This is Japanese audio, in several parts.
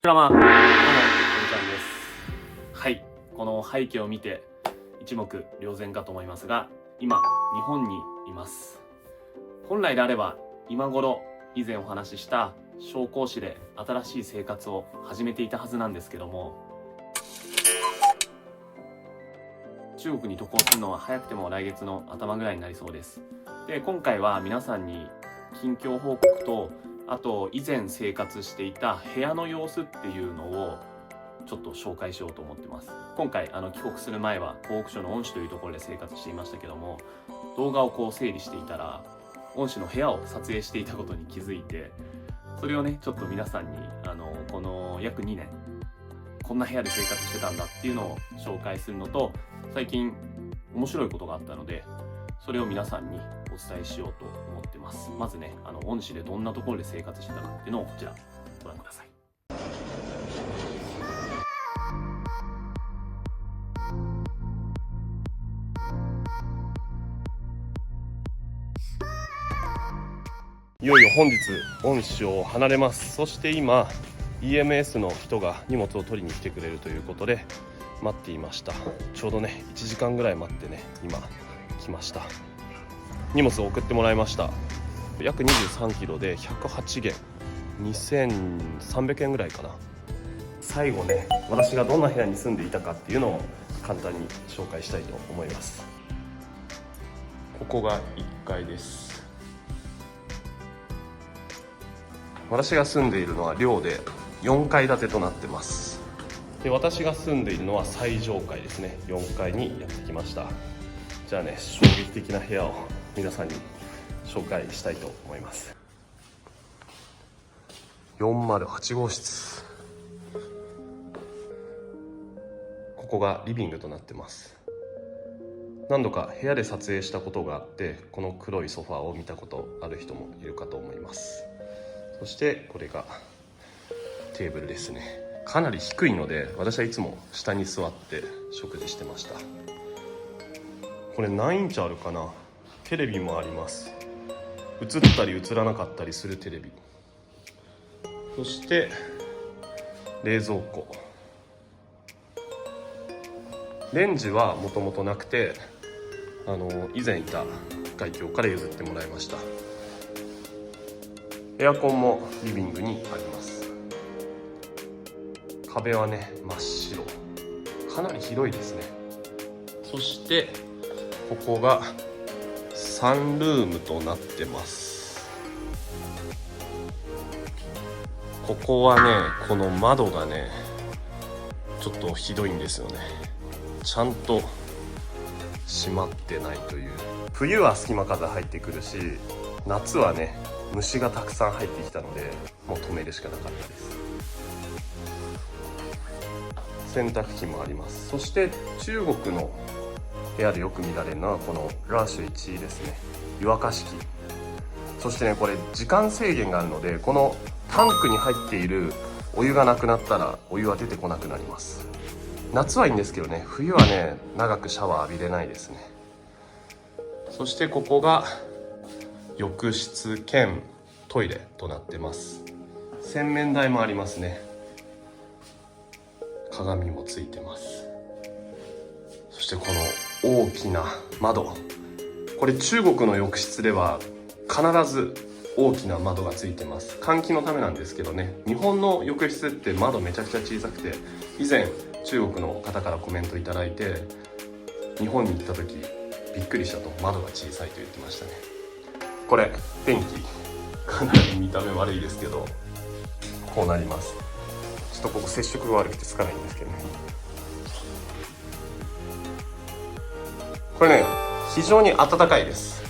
ドラマ、どうも、こんちゃんです。はい、この背景を見て一目瞭然かと思いますが、今、日本にいます。本来であれば、今頃、以前お話しした商工市で新しい生活を始めていたはずなんですけども、中国に渡航するのは早くても来月の頭ぐらいになりそうです。で、今回は皆さんに近況報告と、あと以前生活していた部屋の様子っていうのをちょっと紹介しようと思ってます。今回帰国する前は湖北省の恩施というところで生活していましたけども、動画を整理していたら恩施の部屋を撮影していたことに気づいて、それをねちょっと皆さんにこの約2年こんな部屋で生活してたんだっていうのを紹介するのと、最近面白いことがあったのでそれを皆さんにお伝えしようと思ってます。まずね、恩施でどんなところで生活してたかっていうのをこちらご覧ください。いよいよ本日恩施を離れます。そして今 EMS の人が荷物を取りに来てくれるということで待っていました。ちょうどね1時間ぐらい待ってね今来ました。荷物を送ってもらいました。約23キロで108元2300円ぐらいかな。最後ね私がどんな部屋に住んでいたかっていうのを簡単に紹介したいと思います。ここが1階です。私が住んでいるのは寮で4階建てとなってます。で、私が住んでいるのは最上階ですね。4階にやってきました。じゃあね、衝撃的な部屋を皆さんに紹介したいと思います。408号室。ここがリビングとなってます。何度か部屋で撮影したことがあって、この黒いソファーを見たことある人もいるかと思います。そしてこれがテーブルですね。かなり低いので私はいつも下に座って食事してました。これ何インチあるかな。テレビもあります。映ったり映らなかったりするテレビ。そして冷蔵庫。レンジはもともとなくて以前いた外境から譲ってもらいました。エアコンもリビングにあります。壁はね真っ白、かなり広いですね。そしてここがサンルームとなってます。ここはねこの窓がねちょっとひどいんですよね。ちゃんと閉まってないという。冬は隙間風入ってくるし、夏はね虫がたくさん入ってきたのでもう止めるしかなかったです。洗濯機もあります。そして中国の部屋でよく見られるのはこのラーシュ1ですね。湯沸かし器。そしてねこれ時間制限があるので、このタンクに入っているお湯がなくなったらお湯は出てこなくなります。夏はいいんですけどね、冬はね長くシャワー浴びれないですね。そしてここが浴室兼トイレとなってます。洗面台もありますね。鏡もついてます。そしてこの大きな窓、これ中国の浴室では必ず大きな窓がついてます。換気のためなんですけどね、日本の浴室って窓めちゃくちゃ小さくて、以前中国の方からコメントいただいて、日本に行った時びっくりしたと、窓が小さいと言ってましたね。これ電気かなり見た目悪いですけどこうなります。ちょっとここ接触が悪くてつかないんですけどね。これね非常に暖かいです。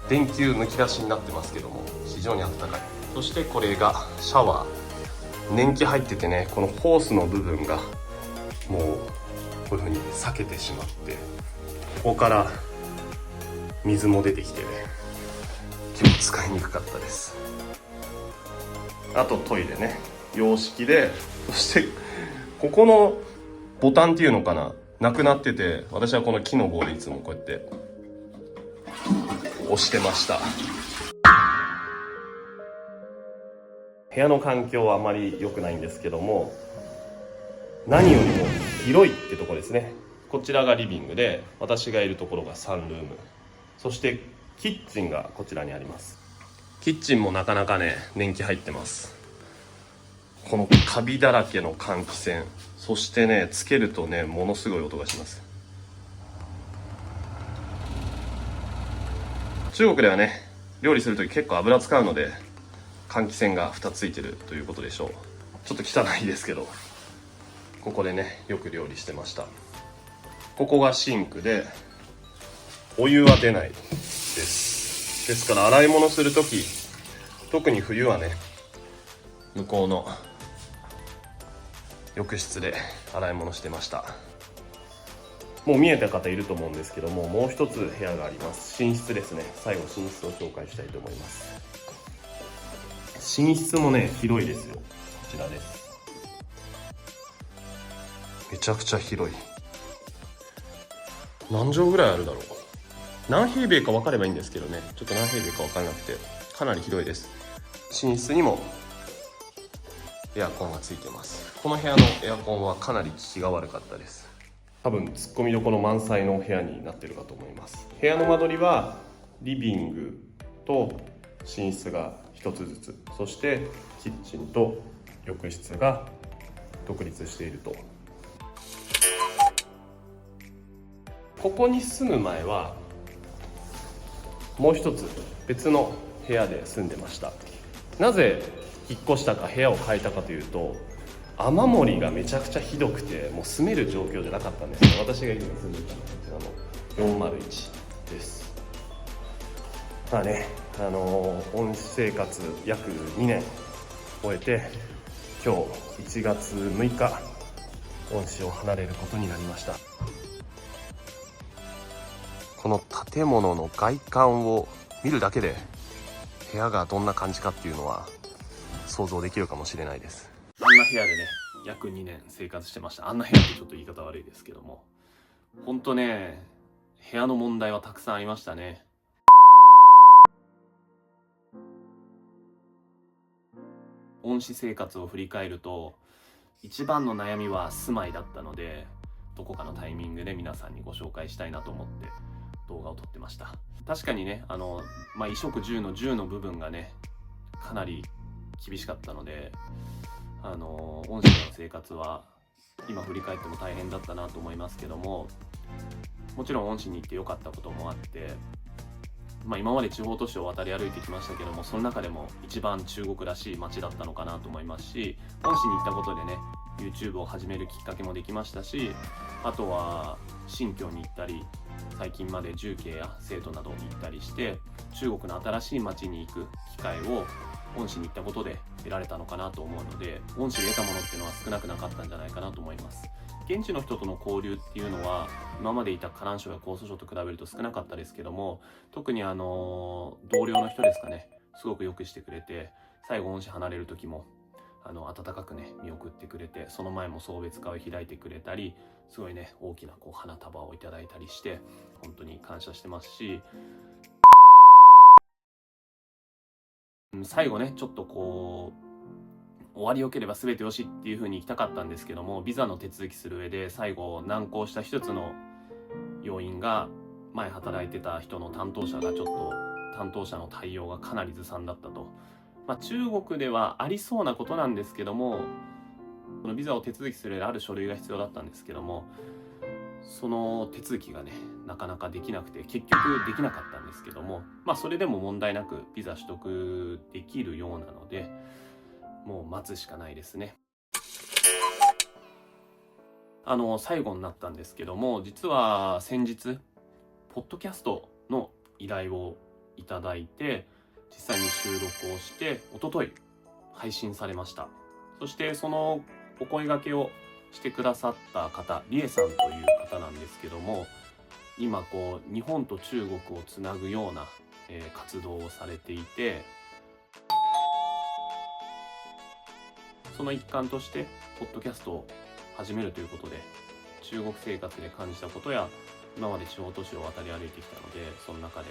電球むき出しになってますけども非常に暖かい。そしてこれがシャワー。年季入っててね、このホースの部分がもうこういう風に裂けてしまって、ここから水も出てきてね結構使いにくかったです。あとトイレね洋式で、そしてここのボタンっていうのかななくなってて、私はこの木の棒でいつもこうやって押してました。部屋の環境はあまり良くないんですけども、何よりも広いってとこですね。こちらがリビングで、私がいるところがサンルーム、そしてキッチンがこちらにあります。キッチンもなかなかね、年季入ってます。このカビだらけの換気扇、そしてね、つけるとね、ものすごい音がします。中国ではね、料理するとき結構油使うので、換気扇が2つついてるということでしょう。ちょっと汚いですけど、ここでね、よく料理してました。ここがシンクで、お湯は出ないです。ですから洗い物するとき、特に冬はね、向こうの浴室で洗い物してました。もう見えた方いると思うんですけども、もう一つ部屋があります。寝室ですね。最後寝室を紹介したいと思います。寝室もね、広いですよ。こちらです。めちゃくちゃ広い。何畳ぐらいあるだろう。何平米か分かればいいんですけどね、ちょっと何平米か分からなくて、かなり広いです。寝室にもエアコンがついてます。この部屋のエアコンはかなり効きが悪かったです。多分ツッコミどころ満載の部屋になってるかと思います。部屋の間取りはリビングと寝室が一つずつ、そしてキッチンと浴室が独立していると。ここに住む前はもう一つ別の部屋で住んでました。なぜ引っ越したか部屋を変えたかというと、雨漏りがめちゃくちゃひどくて、もう住める状況じゃなかったんですよ。私が今住んでいたのはこちらの401です。まあね、温室生活約2年終えて、今日1月6日温室を離れることになりました。この建物の外観を見るだけで部屋がどんな感じかっていうのは想像できるかもしれないです。あんな部屋でね、約2年生活してました。あんな部屋ってちょっと言い方悪いですけども、ほんとね、部屋の問題はたくさんありましたね。温室生活を振り返ると、一番の悩みは住まいだったので、どこかのタイミングで皆さんにご紹介したいなと思って動画を撮ってました。確かにね、衣食住の住の部分がね、かなり厳しかったので、恩師での生活は今振り返っても大変だったなと思いますけども、もちろん恩師に行って良かったこともあって、今まで地方都市を渡り歩いてきましたけども、その中でも一番中国らしい街だったのかなと思いますし、恩師に行ったことでね、 YouTube を始めるきっかけもできましたし、あとは新疆に行ったり、最近まで重慶や成都などに行ったりして、中国の新しい街に行く機会を恩師に行ったことで得られたのかなと思うので、恩師で得たものっていうのは少なくなかったんじゃないかなと思います。現地の人との交流っていうのは今までいた河南省や江蘇省と比べると少なかったですけども、特に同僚の人ですかね、すごくよくしてくれて、最後恩師離れる時も温かくね見送ってくれて、その前も送別会を開いてくれたり、すごいね大きな花束をいただいたりして本当に感謝してますし、最後ねちょっと終わりよければ全てよしっていう風に行きたかったんですけども、ビザの手続きする上で最後難航した一つの要因が、前働いてた人の担当者が担当者の対応がかなりずさんだったと。中国ではありそうなことなんですけども、このビザを手続きする上である書類が必要だったんですけども、その手続きがねなかなかできなくて、結局できなかったんですけども、それでも問題なくビザ取得できるようなので、もう待つしかないですね。最後になったんですけども、実は先日ポッドキャストの依頼をいただいて、実際に収録をして一昨日配信されました。そしてそのお声掛けをしてくださった方、リエさんという方なんですけども、今日本と中国をつなぐような、活動をされていて、その一環としてポッドキャストを始めるということで、中国生活で感じたことや今まで地方都市を渡り歩いてきたので、その中で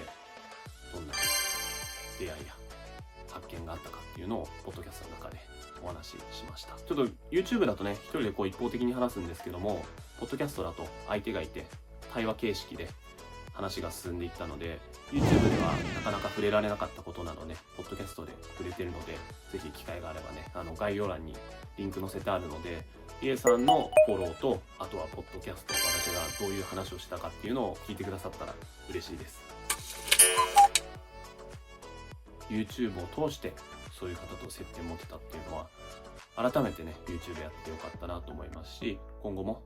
どんな出会いや発見があったかっていうのをポッドキャストの中でお話ししました。ちょっと YouTube だとね、一人でこう一方的に話すんですけども、ポッドキャストだと相手がいて対話形式で話が進んでいったので、 YouTube ではなかなか触れられなかったことなのでポッドキャストで触れてるので、ぜひ機会があればね、概要欄にリンク載せてあるので、リエさんのフォローと、あとはポッドキャスト、私がどういう話をしたかっていうのを聞いてくださったら嬉しいです。 YouTube を通してそういう方と接点持てたっていうのは、改めてね YouTube やってよかったなと思いますし、今後も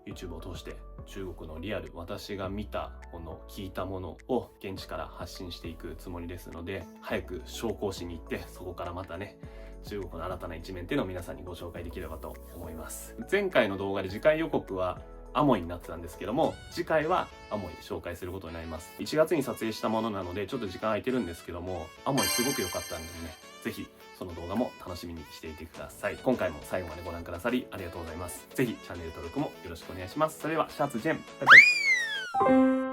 YouTube を通して中国のリアル、私が見たもの、聞いたものを現地から発信していくつもりですので、早く商工市に行って、そこからまたね中国の新たな一面っていうのを皆さんにご紹介できればと思います。前回の動画で次回予告はアモイになってたんですけども、次回はアモイ紹介することになります。1月に撮影したものなのでちょっと時間空いてるんですけども、アモイすごく良かったんでね、ぜひその動画も楽しみにしていてください。今回も最後までご覧くださりありがとうございます。ぜひチャンネル登録もよろしくお願いします。それではシャツジェン、バイバイ。